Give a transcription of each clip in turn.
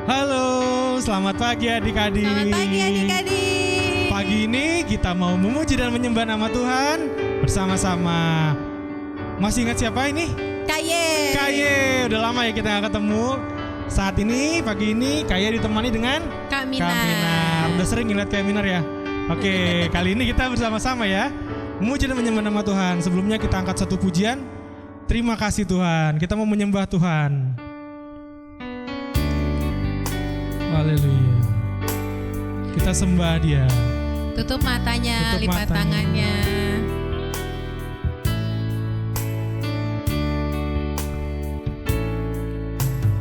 Halo, selamat pagi adik-adik. Selamat pagi adik-adik. Pagi ini kita mau memuji dan menyembah nama Tuhan bersama-sama. Masih ingat siapa ini? Kaye, udah lama ya kita gak ketemu. Saat ini, pagi ini Kaye ditemani dengan Kak Minar. Udah sering ngeliat Kak Minar ya? Oke, kali ini kita bersama-sama ya memuji dan menyembah nama Tuhan. Sebelumnya kita angkat satu pujian. Terima kasih Tuhan, kita mau menyembah Tuhan. Haleluya. Kita sembah Dia. Tutup matanya, lipat tangannya.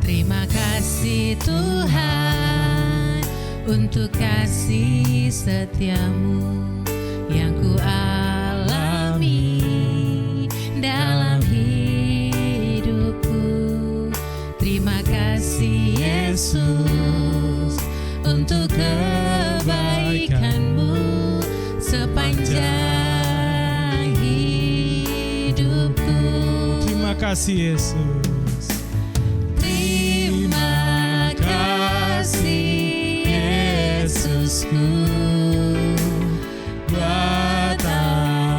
Terima kasih Tuhan untuk kasih setiamu yang ku alami dalam hidupku. Terima kasih Yesus untuk kebaikanmu sepanjang hidupku. Terima kasih Yesus. Terima kasih Yesusku buat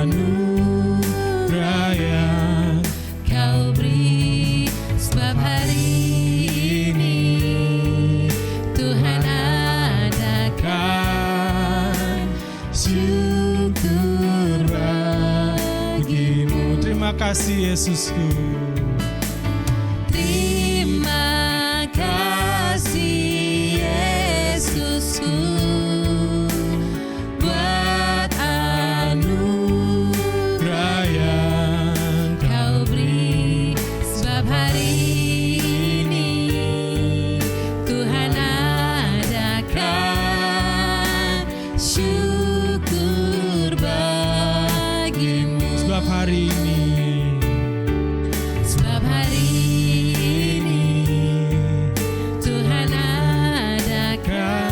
anugerah yang kau beri, sebab hari ini Tuhan adakan syukur bagimu. Terima kasih Yesusku. Terima kasih Yesusku buat anugerah yang kau beri, sebab hari ini Tuhan adakan syukur bagimu. Sebab hari ini Tuhan adakan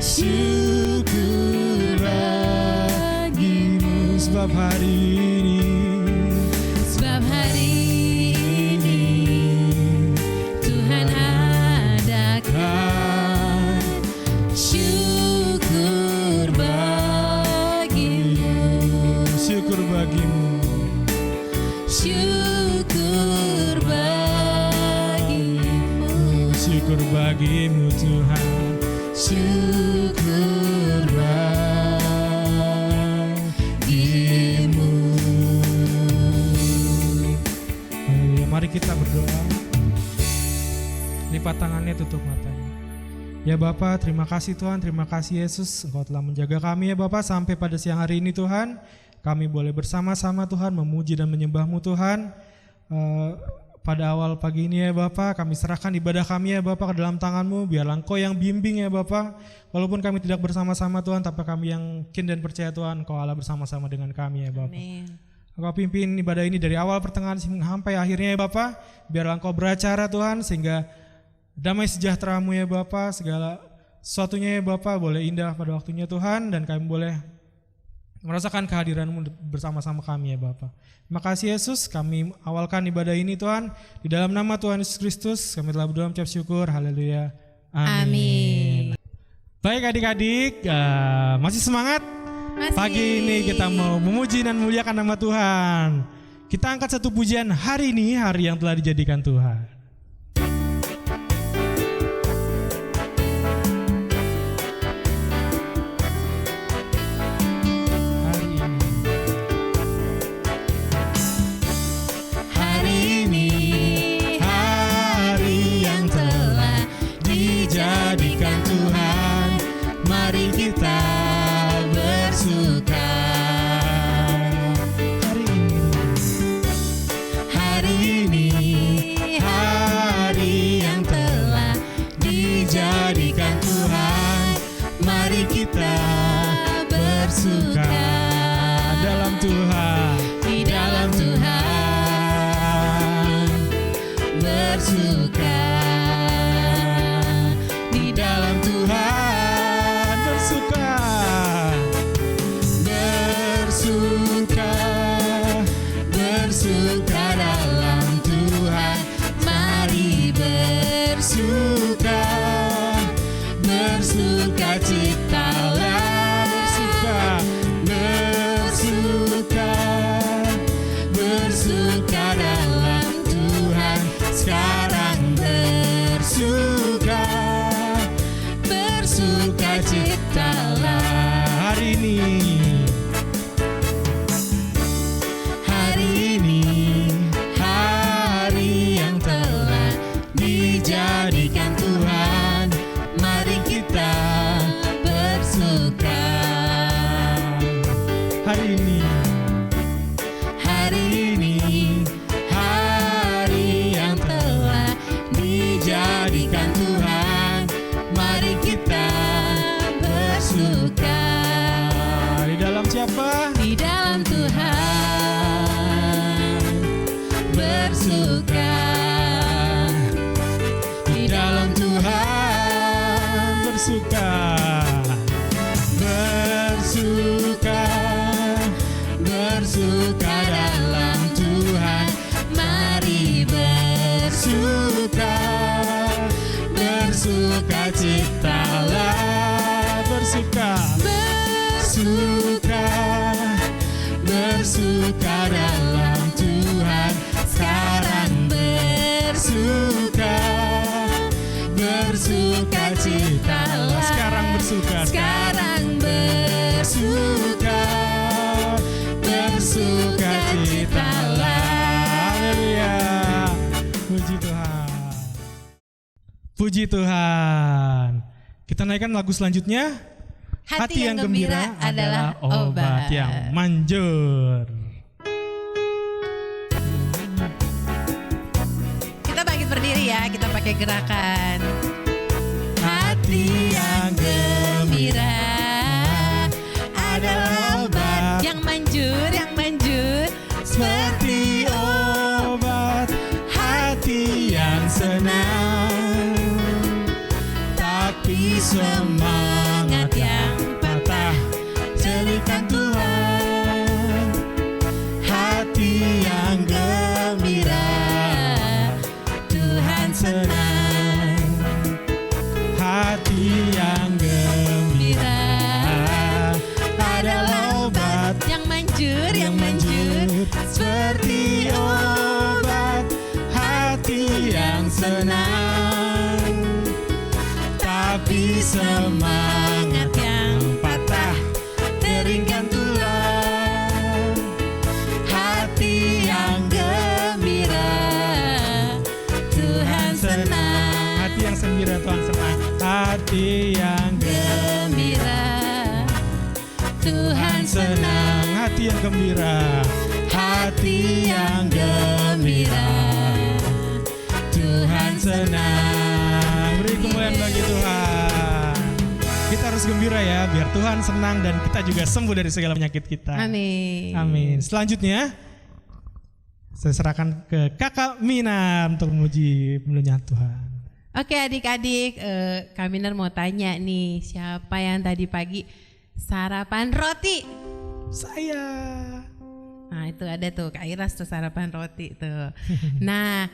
syukur bagimu. sebab hari ini Tuhan adakan syukur bagimu. syukur bagimu. Syukur bagimu. Syukur bagimu Tuhan. Syukur bagimu. Haleluya. Mari kita berdoa. Lipat tangannya, tutup matanya. Ya Bapa, terima kasih Tuhan, terima kasih Yesus, Engkau telah menjaga kami ya Bapa sampai pada siang hari ini Tuhan. Kami boleh bersama-sama Tuhan memuji dan menyembah-Mu Tuhan. Pada awal pagi ini ya Bapa, kami serahkan ibadah kami ya Bapa ke dalam tangan-Mu, biarlah Engkau yang bimbing ya Bapa. Walaupun kami tidak bersama-sama Tuhan, tapi kami yang yakin dan percaya Tuhan, Engkau Allah bersama-sama dengan kami ya Bapa. Amin. Engkau pimpin ibadah ini dari awal pertengahan sampai akhirnya ya Bapa. Biarlah Engkau beracara Tuhan, sehingga damai sejahtera-Mu ya Bapa, segala sesuatunya ya Bapa boleh indah pada waktunya Tuhan, dan kami boleh merasakan kehadiran-Mu bersama-sama kami ya Bapa. Terima kasih Yesus, kami awalkan ibadah ini Tuhan di dalam nama Tuhan Yesus Kristus. Kami telah berdoa mengucap syukur. Haleluya. Amin. Baik adik-adik, masih semangat? Masih. Pagi ini kita mau memuji dan memuliakan nama Tuhan. Kita angkat satu pujian hari ini, hari yang telah dijadikan Tuhan. Jadikan Tuhan, mari kita bersuka. Hari ini hari yang telah dijadikan Tuhan, mari kita bersuka dalam Tuhan, di dalam Tuhan bersuka. Dalam Tuhan bersuka, bersuka, bersuka dalam Tuhan. Mari bersuka. bersuka, bersukacitalah. Sekarang bersuka. Sekarang bersuka, bersukacitalah. Haleluya. Puji Tuhan. Puji Tuhan. Kita naikkan lagu selanjutnya. Hati yang gembira adalah obat yang manjur. Kita bangkit berdiri ya, kita pakai gerakan. Hati yang gembira adalah obat yang manjur, Seperti obat hati yang senang, tapi semangat yang patah. jadikan Tuhan. Hati yang gembira, Tuhan senang. hati yang gembira adalah obat Yang manjur, seperti obat hati yang senang, tapi semangat yang patah teringkan tulang. Hati yang gembira, Tuhan senang. hati yang gembira Tuhan senang. Hati yang Gembira, Tuhan senang, hati yang gembira, hati yang gembira, Tuhan senang. Beri kemuliaan bagi Tuhan. Kita harus gembira ya, biar Tuhan senang dan kita juga sembuh dari segala penyakit kita. Amin. Amin. Selanjutnya saya serahkan ke Kakak Mina untuk memuji memuliakan Tuhan. Oke adik-adik, Kak Minar mau tanya nih, siapa yang tadi pagi sarapan roti? Saya. Nah itu ada tuh Kak Iras tuh sarapan roti tuh. Nah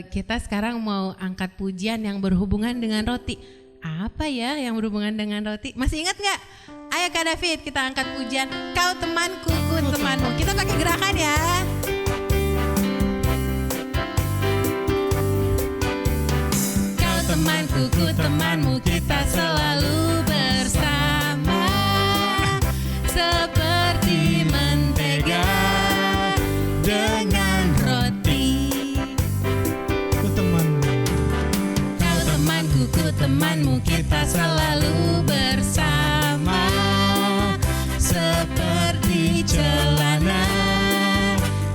kita sekarang mau angkat pujian yang berhubungan dengan roti. Apa ya yang berhubungan dengan roti? Masih ingat nggak? Ayo Kak David, kita angkat pujian Kau temanku, ku temanmu. Kita pakai gerakan ya. Kau temanku, ku temanmu, kita selalu bersama. Seperti mentega dengan roti. Ku temanmu. Kau temanku, ku temanmu, kita selalu bersama. Seperti celana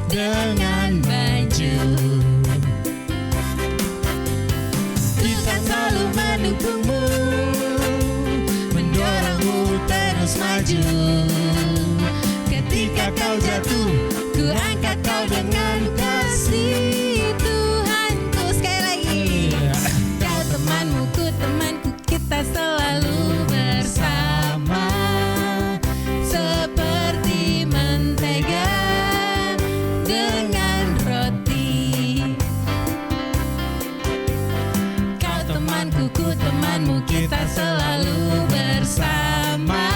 dengan baju. Kita selalu mendukungmu, mendorongmu terus maju. Ketika kau jatuh, ku angkat kau dengan kasih Tuhanku. Sekali lagi. Kau temanmu, ku temanku, kita selalu bersama. Seperti mentega dengan roti. Kau temanku, ku temanmu, kita selalu bersama.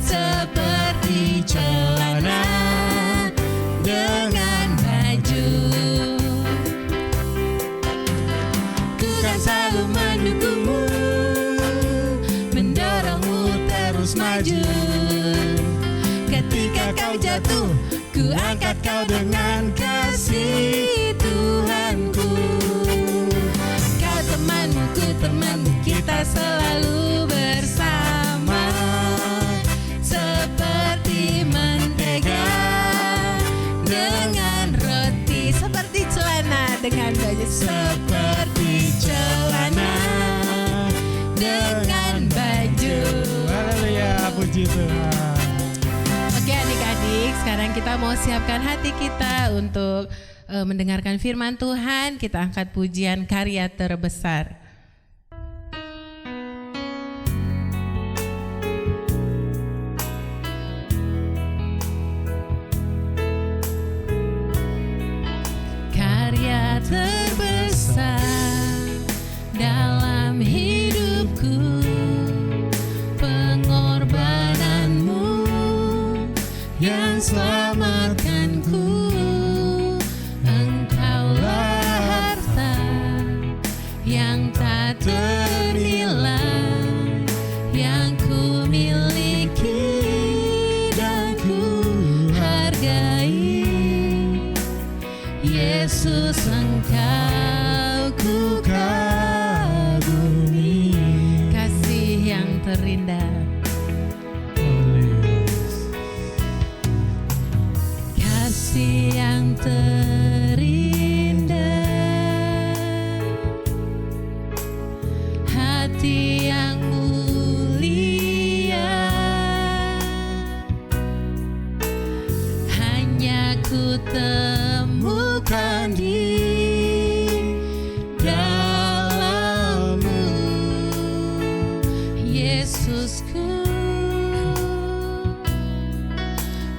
Seperti celana dengan baju. Ku kan selalu mendukungmu, mendorongmu terus maju. Ketika kau jatuh, ku angkat kau dengan kasih Tuhanku. Kau temanmu, ku temanmu, kita selalu bersama. Seperti mentega dengan roti. Seperti celana dengan baju. Seperti celana dengan baju. Haleluya, puji Tuhan. Oke adik-adik, sekarang kita mau siapkan hati kita untuk mendengarkan firman Tuhan. Kita angkat pujian Karya Terbesar. Karya terbesar dalam hidupku, pengorbananmu yang selamatkanku. Engkaulah Engkau ku kagumi, kasih yang terindah, kasih yang terindah, hati yang mulia, hanya ku temukan di dalam-Mu, Yesusku.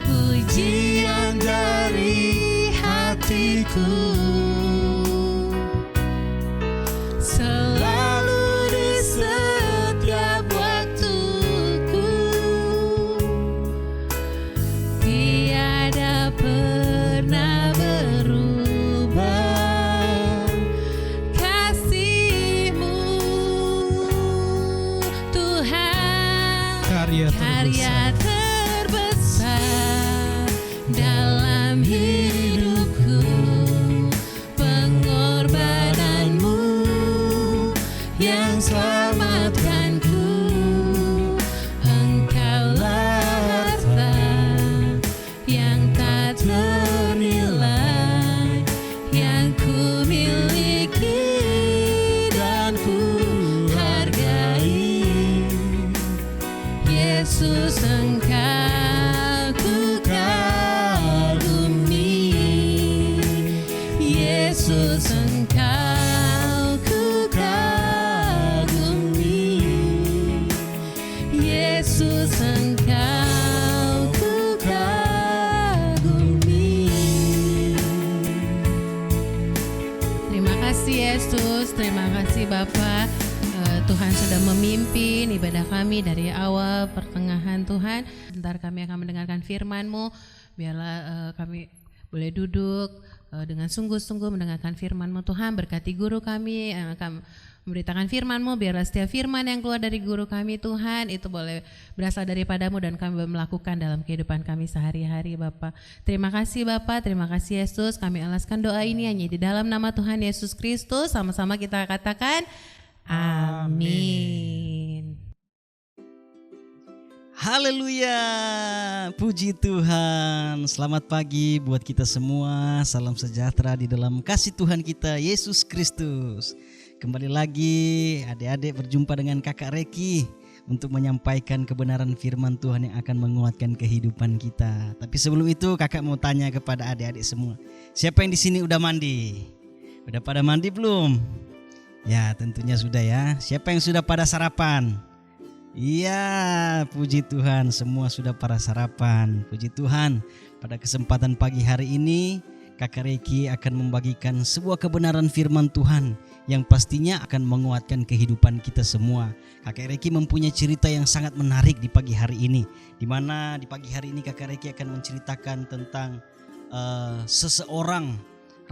Pujian dari hatiku selalu di setiap waktuku, tiada pernah berubah kasih-Mu, Tuhan. Karya terbesar dalam hidupku, pengorbanan-Mu yang selamatkanku. Engkaulah harta yang tak ternilai, yang ku miliki dan ku hargai. Yesus, Engkau ku kagumi, Yesus, Engkau ku kagumi, Yesus, Engkau ku kagumi. Terima kasih Yesus, terima kasih Bapa. Tuhan sudah memimpin ibadah kami dari awal pertengahan Tuhan. Sebentar kami akan mendengarkan firman-Mu. Biarlah kami boleh duduk dengan sungguh-sungguh mendengarkan firman-Mu Tuhan. Berkati guru kami yang akan memberitakan firman-Mu. Biarlah setiap firman yang keluar dari guru kami Tuhan itu boleh berasal daripada-Mu dan kami boleh melakukan dalam kehidupan kami sehari-hari Bapa. Terima kasih Bapa, terima kasih Yesus. Kami alaskan doa ini hanya di dalam nama Tuhan Yesus Kristus. Sama-sama kita katakan amin. Haleluya, puji Tuhan. Selamat pagi buat kita semua. Salam sejahtera di dalam kasih Tuhan kita Yesus Kristus. Kembali lagi adik-adik berjumpa dengan Kakak Reki untuk menyampaikan kebenaran firman Tuhan yang akan menguatkan kehidupan kita. Tapi sebelum itu kakak mau tanya kepada adik-adik semua, siapa yang di sini udah mandi? Udah pada mandi belum? Ya tentunya sudah ya. Siapa yang sudah pada sarapan? Iya, puji Tuhan, semua sudah pada sarapan. Puji Tuhan, pada kesempatan pagi hari ini Kakak Reki akan membagikan sebuah kebenaran firman Tuhan yang pastinya akan menguatkan kehidupan kita semua. Kakak Reki mempunyai cerita yang sangat menarik di pagi hari ini, di mana di pagi hari ini Kakak Reki akan menceritakan tentang seseorang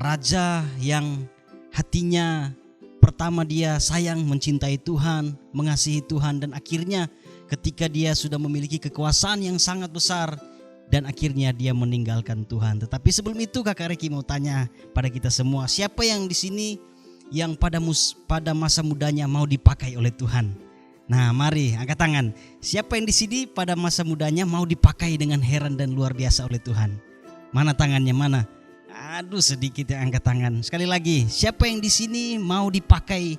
raja yang hatinya pertama dia sayang, mencintai Tuhan, mengasihi Tuhan, dan akhirnya ketika dia sudah memiliki kekuasaan yang sangat besar dan akhirnya dia meninggalkan Tuhan. Tetapi sebelum itu Kakak Reki mau tanya pada kita semua, siapa yang di sini yang pada masa mudanya mau dipakai oleh Tuhan? Nah, mari angkat tangan. Siapa yang di sini pada masa mudanya mau dipakai dengan heran dan luar biasa oleh Tuhan? Mana tangannya, mana? Aduh, sedikit yang angkat tangan. Sekali lagi, siapa yang di sini mau dipakai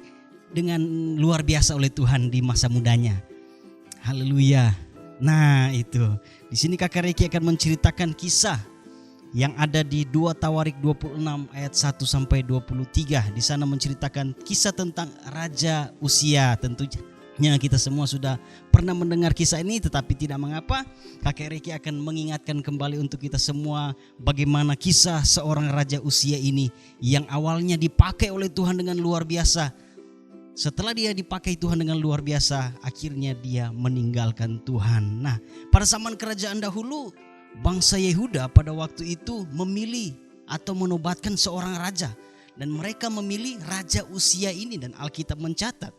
dengan luar biasa oleh Tuhan di masa mudanya? Haleluya. Nah, itu. Di sini Kakak Reki akan menceritakan kisah yang ada di 2 Tawarik 26 ayat 1 sampai 23. Di sana menceritakan kisah tentang Raja Uzia. Tentunya kita semua sudah pernah mendengar kisah ini, tetapi tidak mengapa, Kakak Reki akan mengingatkan kembali untuk kita semua bagaimana kisah seorang Raja Uzia ini yang awalnya dipakai oleh Tuhan dengan luar biasa. Setelah dia dipakai Tuhan dengan luar biasa, akhirnya dia meninggalkan Tuhan. Nah, pada zaman kerajaan dahulu, bangsa Yehuda pada waktu itu memilih atau menobatkan seorang raja, dan mereka memilih Raja Uzia ini, dan Alkitab mencatat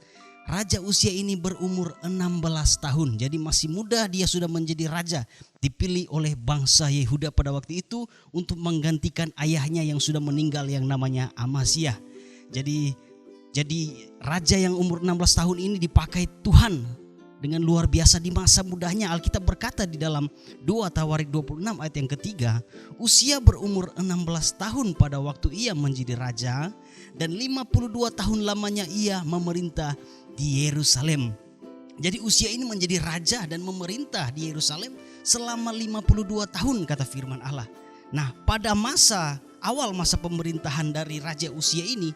raja Uzia ini berumur 16 tahun. Jadi masih muda dia sudah menjadi raja, dipilih oleh bangsa Yehuda pada waktu itu untuk menggantikan ayahnya yang sudah meninggal yang namanya Amasiah. Jadi raja yang umur 16 tahun ini dipakai Tuhan dengan luar biasa di masa mudanya. Alkitab berkata di dalam 2 Tawarik 26 ayat yang ketiga, Uzia berumur 16 tahun pada waktu ia menjadi raja dan 52 tahun lamanya ia memerintah di Yerusalem. Jadi Uzia ini menjadi raja dan memerintah di Yerusalem selama 52 tahun kata firman Allah. Nah, pada awal masa pemerintahan dari raja Uzia ini,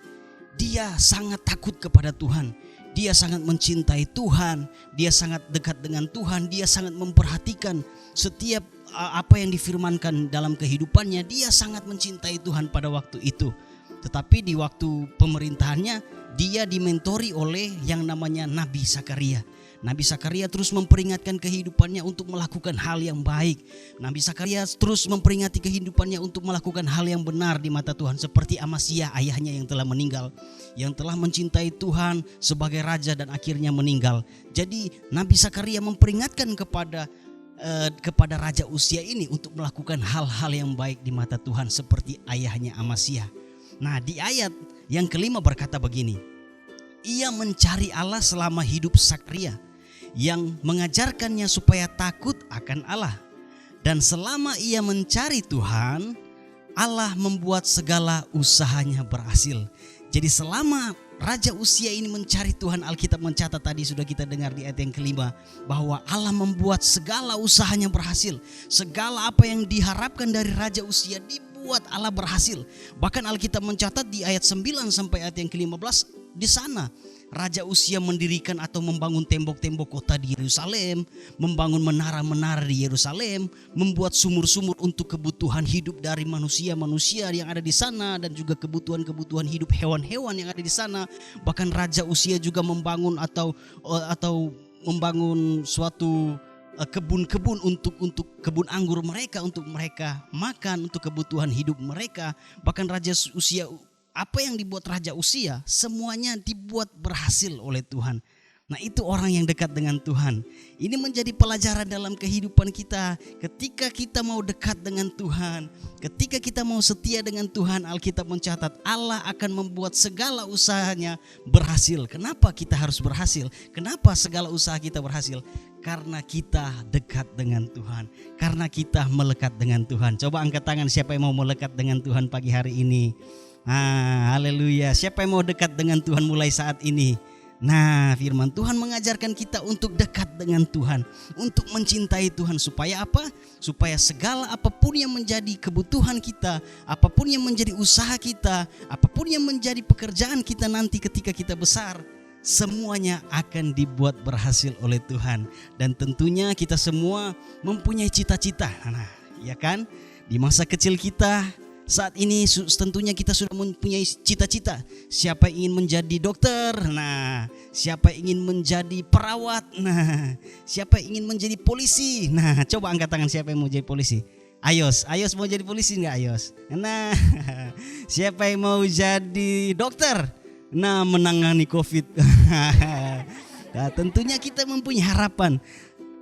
dia sangat takut kepada Tuhan. Dia sangat mencintai Tuhan, dia sangat dekat dengan Tuhan, dia sangat memperhatikan setiap apa yang difirmankan dalam kehidupannya. Dia sangat mencintai Tuhan pada waktu itu. Tetapi di waktu pemerintahannya dia dimentori oleh yang namanya Nabi Zakaria. Nabi Zakaria terus memperingatkan kehidupannya untuk melakukan hal yang baik. Nabi Zakaria terus memperingati kehidupannya untuk melakukan hal yang benar di mata Tuhan. Seperti Amasiah ayahnya yang telah meninggal, yang telah mencintai Tuhan sebagai raja dan akhirnya meninggal. Jadi Nabi Zakaria memperingatkan kepada raja Uzia ini untuk melakukan hal-hal yang baik di mata Tuhan seperti ayahnya Amasiah. Nah, di ayat yang kelima berkata begini, ia mencari Allah selama hidup Zakaria, yang mengajarkannya supaya takut akan Allah. Dan selama ia mencari Tuhan, Allah membuat segala usahanya berhasil. Jadi selama Raja Uzia ini mencari Tuhan, Alkitab mencatat tadi sudah kita dengar di ayat yang kelima, bahwa Allah membuat segala usahanya berhasil. Segala apa yang diharapkan dari Raja Uzia dibuat Allah berhasil. Bahkan Alkitab mencatat di ayat 9 sampai ayat yang ke-15, di sana Raja Uzia mendirikan atau membangun tembok-tembok kota di Yerusalem, membangun menara-menara di Yerusalem, membuat sumur-sumur untuk kebutuhan hidup dari manusia-manusia yang ada di sana dan juga kebutuhan-kebutuhan hidup hewan-hewan yang ada di sana. Bahkan Raja Uzia juga membangun atau membangun suatu kebun-kebun untuk kebun anggur mereka, untuk mereka makan, untuk kebutuhan hidup mereka. Bahkan Raja Uzia, apa yang dibuat Raja Uzia semuanya dibuat berhasil oleh Tuhan. Nah, itu orang yang dekat dengan Tuhan. Ini menjadi pelajaran dalam kehidupan kita. Ketika kita mau dekat dengan Tuhan, ketika kita mau setia dengan Tuhan, Alkitab mencatat Allah akan membuat segala usahanya berhasil. Kenapa kita harus berhasil? Kenapa segala usaha kita berhasil? Karena kita dekat dengan Tuhan, karena kita melekat dengan Tuhan. Coba angkat tangan siapa yang mau melekat dengan Tuhan pagi hari ini. Haleluya. Siapa yang mau dekat dengan Tuhan mulai saat ini? Nah, firman Tuhan mengajarkan kita untuk dekat dengan Tuhan, untuk mencintai Tuhan. Supaya apa? Supaya segala apapun yang menjadi kebutuhan kita, apapun yang menjadi usaha kita, apapun yang menjadi pekerjaan kita nanti ketika kita besar, semuanya akan dibuat berhasil oleh Tuhan. Dan tentunya kita semua mempunyai cita-cita. Nah, ya kan? Di masa kecil kita saat ini tentunya kita sudah mempunyai cita-cita. Siapa yang ingin menjadi dokter? Nah, siapa yang ingin menjadi perawat? Nah, siapa yang ingin menjadi polisi? Nah, coba angkat tangan siapa yang mau jadi polisi. Ayos mau jadi polisi enggak Ayos? Nah, siapa yang mau jadi dokter? Nah, menangani COVID. Nah, tentunya kita mempunyai harapan.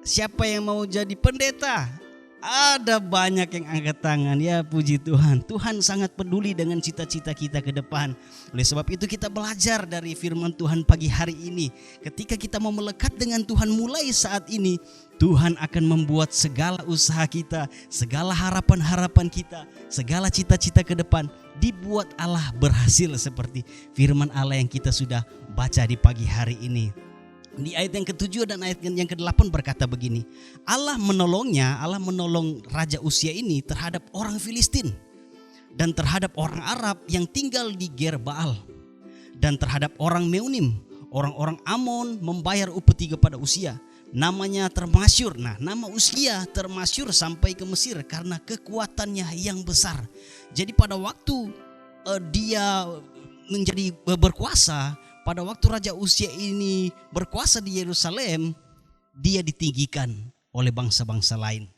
Siapa yang mau jadi pendeta? Ada banyak yang angkat tangan. Ya, puji Tuhan. Tuhan sangat peduli dengan cita-cita kita ke depan. Oleh sebab itu kita belajar dari firman Tuhan pagi hari ini. Ketika kita mau melekat dengan Tuhan mulai saat ini, Tuhan akan membuat segala usaha kita, segala harapan-harapan kita, segala cita-cita ke depan dibuat Allah berhasil, seperti firman Allah yang kita sudah baca di pagi hari ini. Di ayat yang ke-7 dan ayat yang ke-8 berkata begini, Allah menolong Raja Uzia ini terhadap orang Filistin dan terhadap orang Arab yang tinggal di Gerbaal, dan terhadap orang Meunim, orang-orang Amon membayar upeti kepada Uzia. Namanya termasyur. Nah, nama Uzia termasyur sampai ke Mesir karena kekuatannya yang besar. Jadi pada waktu dia menjadi berkuasa, pada waktu Raja Uzia ini berkuasa di Yerusalem, dia ditinggikan oleh bangsa-bangsa lain.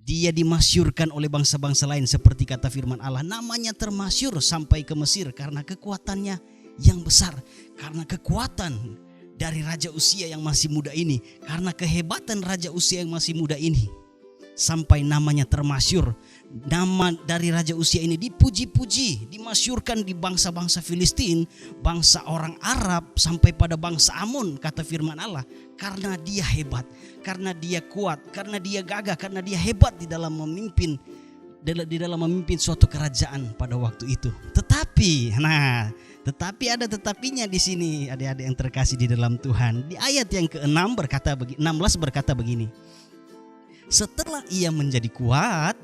Dia dimasyurkan oleh bangsa-bangsa lain, seperti kata firman Allah, namanya termasyur sampai ke Mesir karena kekuatannya yang besar. Karena kekuatan dari Raja Uzia yang masih muda ini. Karena kehebatan Raja Uzia yang masih muda ini, sampai namanya termasyur. Nama dari Raja Uzia ini dipuji-puji, dimasyurkan di bangsa-bangsa Filistin, bangsa orang Arab, sampai pada bangsa Amon, kata firman Allah. Karena dia hebat, karena dia kuat, karena dia gagah, karena dia hebat di dalam memimpin suatu kerajaan pada waktu itu. Tetapi ada tetapinya di sini, adik-adik yang terkasih di dalam Tuhan. Di ayat yang ke-16 berkata begini. Setelah ia menjadi kuat,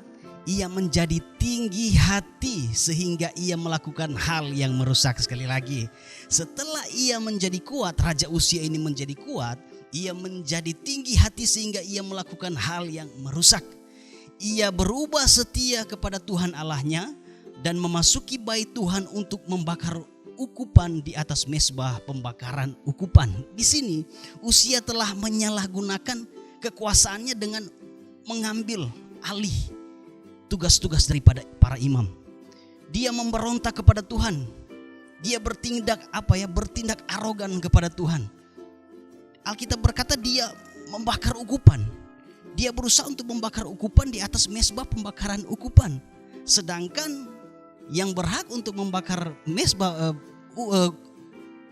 ia menjadi tinggi hati sehingga ia melakukan hal yang merusak. Sekali lagi, setelah ia menjadi kuat, Raja Uzia ini menjadi kuat, ia menjadi tinggi hati sehingga ia melakukan hal yang merusak. Ia berubah setia kepada Tuhan Allahnya dan memasuki bait Tuhan untuk membakar ukupan di atas mezbah pembakaran ukupan. Di sini Uzia telah menyalahgunakan kekuasaannya dengan mengambil alih tugas-tugas daripada para imam. Dia memberontak kepada Tuhan. Dia bertindak arogan kepada Tuhan. Alkitab berkata dia membakar ukupan. Dia berusaha untuk membakar ukupan di atas mezbah pembakaran ukupan. Sedangkan yang berhak untuk membakar mezbah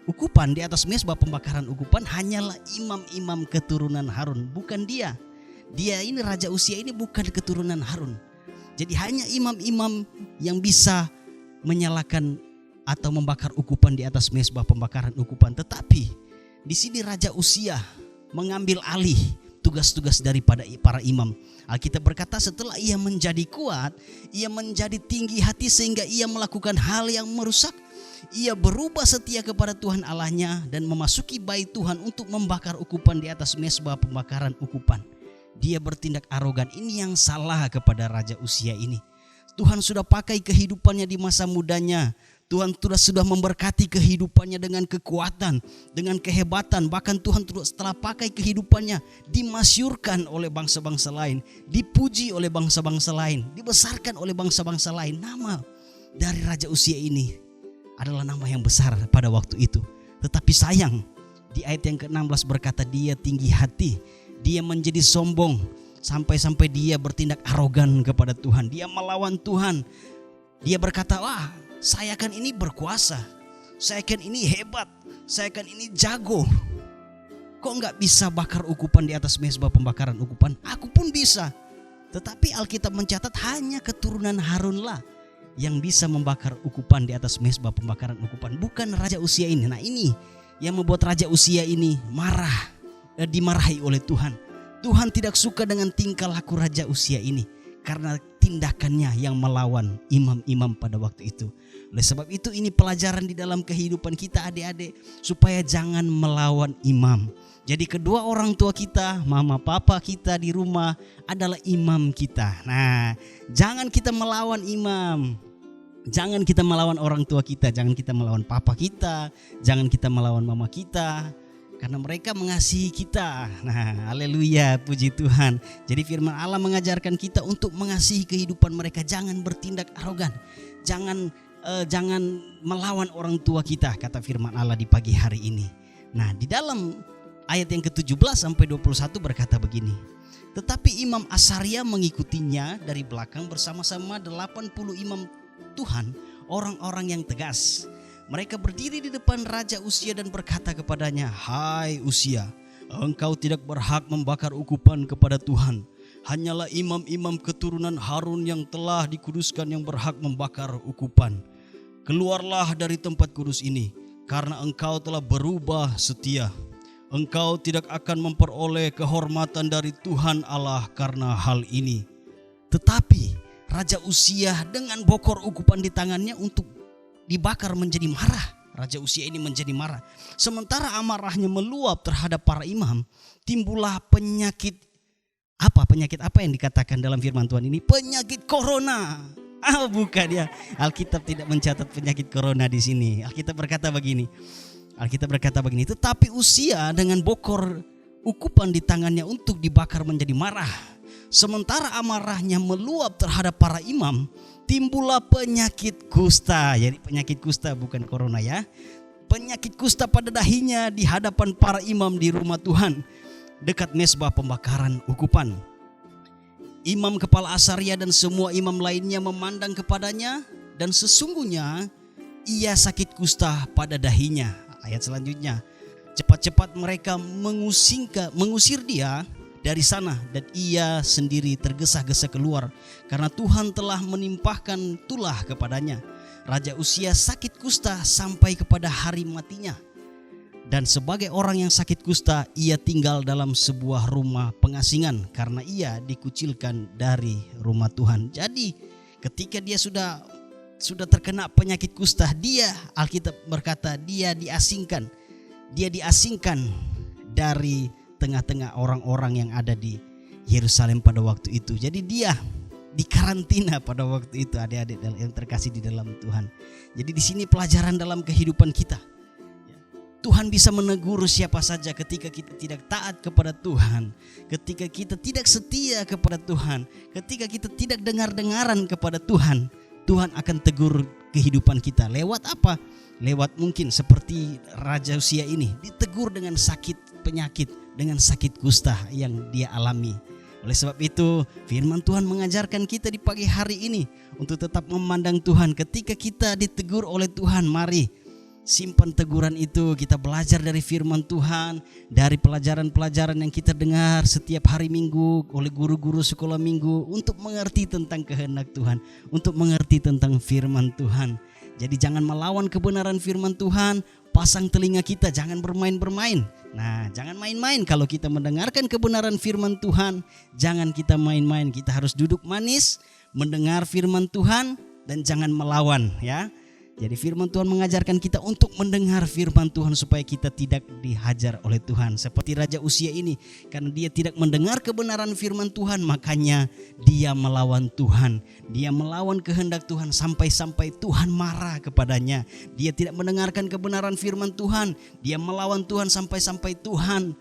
ukupan di atas mezbah pembakaran ukupan hanyalah imam-imam keturunan Harun, bukan dia. Dia ini Raja Uzia ini bukan keturunan Harun. Jadi hanya imam-imam yang bisa menyalakan atau membakar ukupan di atas mezbah pembakaran ukupan. Tetapi di sini Raja Uzia mengambil alih tugas-tugas daripada para imam. Alkitab berkata setelah ia menjadi kuat, ia menjadi tinggi hati sehingga ia melakukan hal yang merusak. Ia berubah setia kepada Tuhan Allahnya dan memasuki bait Tuhan untuk membakar ukupan di atas mezbah pembakaran ukupan. Dia bertindak arogan. Ini yang salah kepada Raja Uzia ini. Tuhan sudah pakai kehidupannya di masa mudanya. Tuhan sudah memberkati kehidupannya dengan kekuatan, dengan kehebatan. Bahkan Tuhan setelah pakai kehidupannya dimasyurkan oleh bangsa-bangsa lain, dipuji oleh bangsa-bangsa lain, dibesarkan oleh bangsa-bangsa lain. Nama dari Raja Uzia ini adalah nama yang besar pada waktu itu. Tetapi sayang, di ayat yang ke-16 berkata dia tinggi hati. Dia menjadi sombong sampai-sampai dia bertindak arogan kepada Tuhan. Dia melawan Tuhan. Dia berkata, wah, saya kan ini berkuasa, saya kan ini hebat, saya kan ini jago. Kok nggak bisa bakar ukupan di atas mezbah pembakaran ukupan? Aku pun bisa. Tetapi Alkitab mencatat hanya keturunan Harunlah yang bisa membakar ukupan di atas mezbah pembakaran ukupan, bukan Raja Uzia ini. Nah, ini yang membuat Raja Uzia ini marah, dimarahi oleh Tuhan. Tuhan tidak suka dengan tingkah laku Raja Uzia ini karena tindakannya yang melawan imam-imam pada waktu itu. Oleh sebab itu ini pelajaran di dalam kehidupan kita adik-adik, supaya jangan melawan imam. Jadi kedua orang tua kita, mama papa kita di rumah adalah imam kita. Nah, jangan kita melawan imam. Jangan kita melawan orang tua kita, jangan kita melawan papa kita, jangan kita melawan mama kita. Karena mereka mengasihi kita. Nah, haleluya, puji Tuhan. Jadi firman Allah mengajarkan kita untuk mengasihi kehidupan mereka. Jangan bertindak arogan. Jangan melawan orang tua kita, kata firman Allah di pagi hari ini. Nah, di dalam ayat yang ke-17 sampai 21 berkata begini. Tetapi Imam Asaria mengikutinya dari belakang bersama-sama 80 imam Tuhan, orang-orang yang tegas. Mereka berdiri di depan Raja Uzia dan berkata kepadanya, "Hai Uzia, engkau tidak berhak membakar ukupan kepada Tuhan. Hanyalah imam-imam keturunan Harun yang telah dikuduskan yang berhak membakar ukupan. Keluarlah dari tempat kudus ini, karena engkau telah berubah setia. Engkau tidak akan memperoleh kehormatan dari Tuhan Allah karena hal ini." Tetapi Raja Uzia dengan bokor ukupan di tangannya untuk dibakar menjadi marah. Raja Uzia ini menjadi marah. Sementara amarahnya meluap terhadap para imam, timbullah penyakit apa yang dikatakan dalam firman Tuhan ini? Penyakit corona. Bukan ya. Alkitab tidak mencatat penyakit corona di sini. Alkitab berkata begini. Tetapi Uzia dengan bokor ukupan di tangannya untuk dibakar menjadi marah. Sementara amarahnya meluap terhadap para imam, timbullah penyakit kusta. Jadi penyakit kusta bukan corona ya. penyakit kusta pada dahinya di hadapan para imam di rumah Tuhan, dekat mezbah pembakaran ukupan. Imam kepala Asaria dan semua imam lainnya memandang kepadanya, dan sesungguhnya ia sakit kusta pada dahinya. Ayat selanjutnya, cepat-cepat mereka mengusir dia dari sana, dan ia sendiri tergesa-gesa keluar karena Tuhan telah menimpahkan tulah kepadanya. Raja Uzia sakit kusta sampai kepada hari matinya. Dan sebagai orang yang sakit kusta, ia tinggal dalam sebuah rumah pengasingan karena ia dikucilkan dari rumah Tuhan. Jadi ketika dia sudah terkena penyakit kusta, Alkitab berkata dia diasingkan dari tengah-tengah orang-orang yang ada di Yerusalem pada waktu itu. Jadi dia dikarantina pada waktu itu, adik-adik yang terkasih di dalam Tuhan. Jadi di sini pelajaran dalam kehidupan kita. Tuhan bisa menegur siapa saja ketika kita tidak taat kepada Tuhan, ketika kita tidak setia kepada Tuhan, ketika kita tidak dengar-dengaran kepada Tuhan. Tuhan akan tegur kehidupan kita. Lewat apa? Lewat mungkin seperti Raja Uzia ini, ditegur dengan penyakit, dengan sakit kusta yang dia alami. Oleh sebab itu, firman Tuhan mengajarkan kita di pagi hari ini untuk tetap memandang Tuhan. Ketika kita ditegur oleh Tuhan, mari simpan teguran itu. Kita belajar dari firman Tuhan, dari pelajaran-pelajaran yang kita dengar setiap hari Minggu oleh guru-guru sekolah minggu, untuk mengerti tentang kehendak Tuhan, untuk mengerti tentang firman Tuhan. Jadi jangan melawan kebenaran firman Tuhan. Pasang telinga kita, jangan bermain-bermain. Nah, jangan main-main kalau kita mendengarkan kebenaran firman Tuhan. Jangan kita main-main, kita harus duduk manis, mendengar firman Tuhan, dan jangan melawan, ya. Jadi firman Tuhan mengajarkan kita untuk mendengar firman Tuhan supaya kita tidak dihajar oleh Tuhan. Seperti Raja Uzia ini, karena dia tidak mendengar kebenaran firman Tuhan, makanya dia melawan Tuhan. Dia melawan kehendak Tuhan sampai-sampai Tuhan marah kepadanya. Dia tidak mendengarkan kebenaran firman Tuhan. Dia melawan Tuhan sampai-sampai Tuhan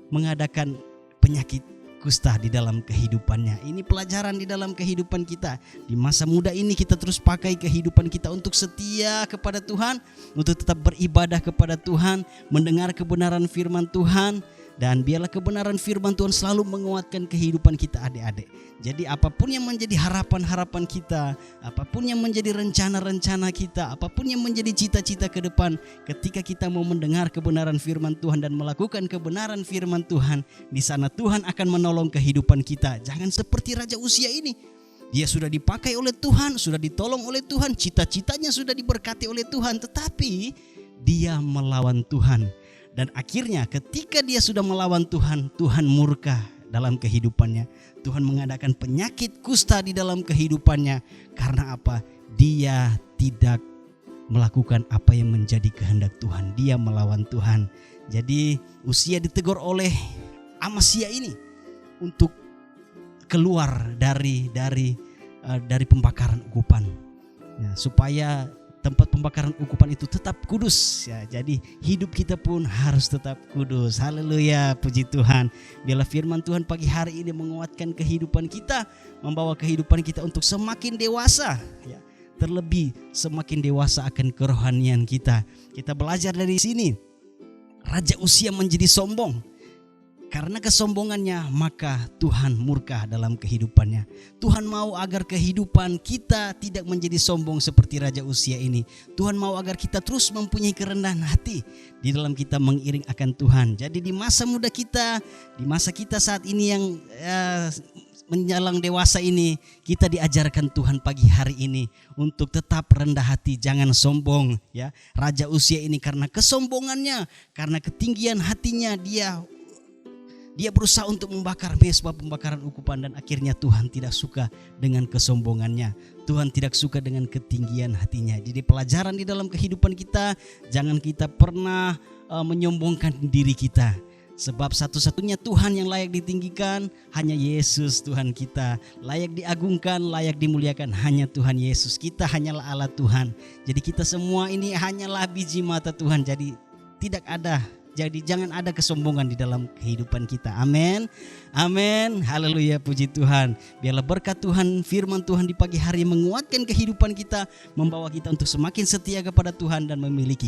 mengadakan penyakit kusta di dalam kehidupannya. Ini pelajaran di dalam kehidupan kita. Di masa muda ini kita terus pakai kehidupan kita untuk setia kepada Tuhan, untuk tetap beribadah kepada Tuhan, mendengar kebenaran firman Tuhan, dan biarlah kebenaran firman Tuhan selalu menguatkan kehidupan kita, adik-adik. Jadi apapun yang menjadi harapan-harapan kita, apapun yang menjadi rencana-rencana kita, apapun yang menjadi cita-cita ke depan, ketika kita mau mendengar kebenaran firman Tuhan dan melakukan kebenaran firman Tuhan, di sana Tuhan akan menolong kehidupan kita. Jangan seperti Raja Uzia ini. Dia sudah dipakai oleh Tuhan, sudah ditolong oleh Tuhan, cita-citanya sudah diberkati oleh Tuhan, tetapi dia melawan Tuhan. Dan akhirnya ketika dia sudah melawan Tuhan, Tuhan murka dalam kehidupannya. Tuhan mengadakan penyakit kusta di dalam kehidupannya. Karena apa? Dia tidak melakukan apa yang menjadi kehendak Tuhan. Dia melawan Tuhan. Jadi Uzia ditegur oleh Amasya ini untuk keluar dari pembakaran ukupan, ya, supaya tempat pembakaran ukupan itu tetap kudus, ya. Jadi hidup kita pun harus tetap kudus. Haleluya, puji Tuhan. Biarlah firman Tuhan pagi hari ini menguatkan kehidupan kita, membawa kehidupan kita untuk semakin dewasa, ya. Terlebih semakin dewasa akan kerohanian kita. Kita belajar dari sini. Raja Uzia menjadi sombong. Karena kesombongannya, maka Tuhan murka dalam kehidupannya. Tuhan mau agar kehidupan kita tidak menjadi sombong seperti Raja Uzia ini. Tuhan mau agar kita terus mempunyai kerendahan hati di dalam kita mengiring akan Tuhan. Jadi di masa muda kita, di masa kita saat ini yang menjelang dewasa ini, kita diajarkan Tuhan pagi hari ini untuk tetap rendah hati, jangan sombong, ya. Raja Uzia ini karena kesombongannya, karena ketinggian hatinya, dia berusaha untuk membakar mezbah pembakaran ukupan, dan akhirnya Tuhan tidak suka dengan kesombongannya. Tuhan tidak suka dengan ketinggian hatinya. Jadi pelajaran di dalam kehidupan kita, jangan kita pernah menyombongkan diri kita. Sebab satu-satunya Tuhan yang layak ditinggikan hanya Yesus Tuhan kita. Layak diagungkan, layak dimuliakan hanya Tuhan Yesus. Kita hanyalah Allah Tuhan. Jadi kita semua ini hanyalah biji mata Tuhan. Jadi tidak ada Jadi jangan ada kesombongan di dalam kehidupan kita. Amin. Amin. Haleluya, puji Tuhan. Biarlah berkat Tuhan, firman Tuhan di pagi hari menguatkan kehidupan kita, membawa kita untuk semakin setia kepada Tuhan dan memiliki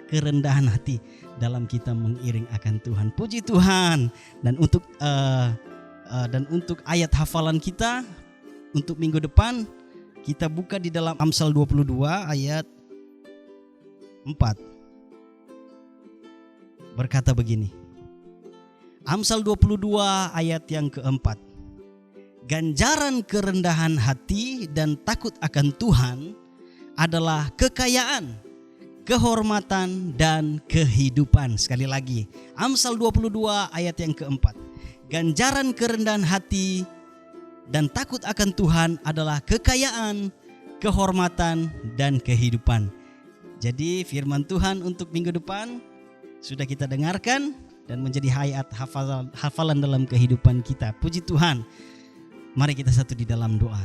kerendahan hati dalam kita mengiring akan Tuhan. Puji Tuhan. Dan untuk ayat hafalan kita untuk minggu depan, kita buka di dalam Amsal 22 ayat 4. Berkata begini. Amsal 22 ayat yang keempat. Ganjaran kerendahan hati dan takut akan Tuhan adalah kekayaan, kehormatan dan kehidupan. Sekali lagi, Amsal 22 ayat yang keempat. Ganjaran kerendahan hati dan takut akan Tuhan adalah kekayaan, kehormatan, dan kehidupan. Jadi firman Tuhan untuk minggu depan sudah kita dengarkan dan menjadi hayat hafalan dalam kehidupan kita. Puji Tuhan. Mari kita satu di dalam doa.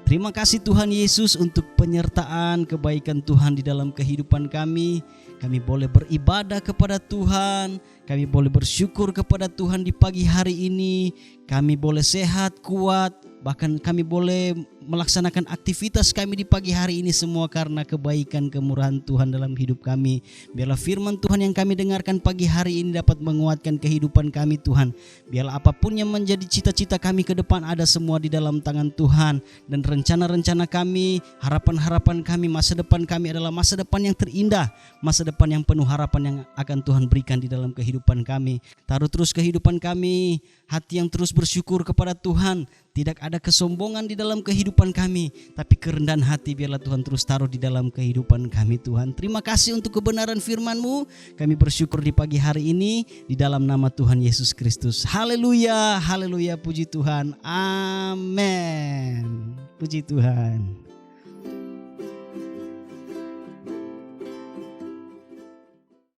Terima kasih Tuhan Yesus untuk penyertaan kebaikan Tuhan di dalam kehidupan kami. Kami boleh beribadah kepada Tuhan. Kami boleh bersyukur kepada Tuhan di pagi hari ini. Kami boleh sehat, kuat. Bahkan kami boleh melaksanakan aktivitas kami di pagi hari ini semua karena kebaikan kemurahan Tuhan dalam hidup kami. Biarlah firman Tuhan yang kami dengarkan pagi hari ini dapat menguatkan kehidupan kami Tuhan. Biarlah apapun yang menjadi cita-cita kami ke depan ada semua di dalam tangan Tuhan. Dan rencana-rencana kami, harapan-harapan kami, masa depan kami adalah masa depan yang terindah. Masa depan yang penuh harapan yang akan Tuhan berikan di dalam kehidupan kami. Taruh terus kehidupan kami, hati yang terus bersyukur kepada Tuhan. Tidak ada kesombongan di dalam kehidupan kami, tapi kerendahan hati biarlah Tuhan terus taruh di dalam kehidupan kami Tuhan. Terima kasih untuk kebenaran firman-Mu. Kami bersyukur di pagi hari ini di dalam nama Tuhan Yesus Kristus. Haleluya, haleluya, puji Tuhan. Amin. Puji Tuhan.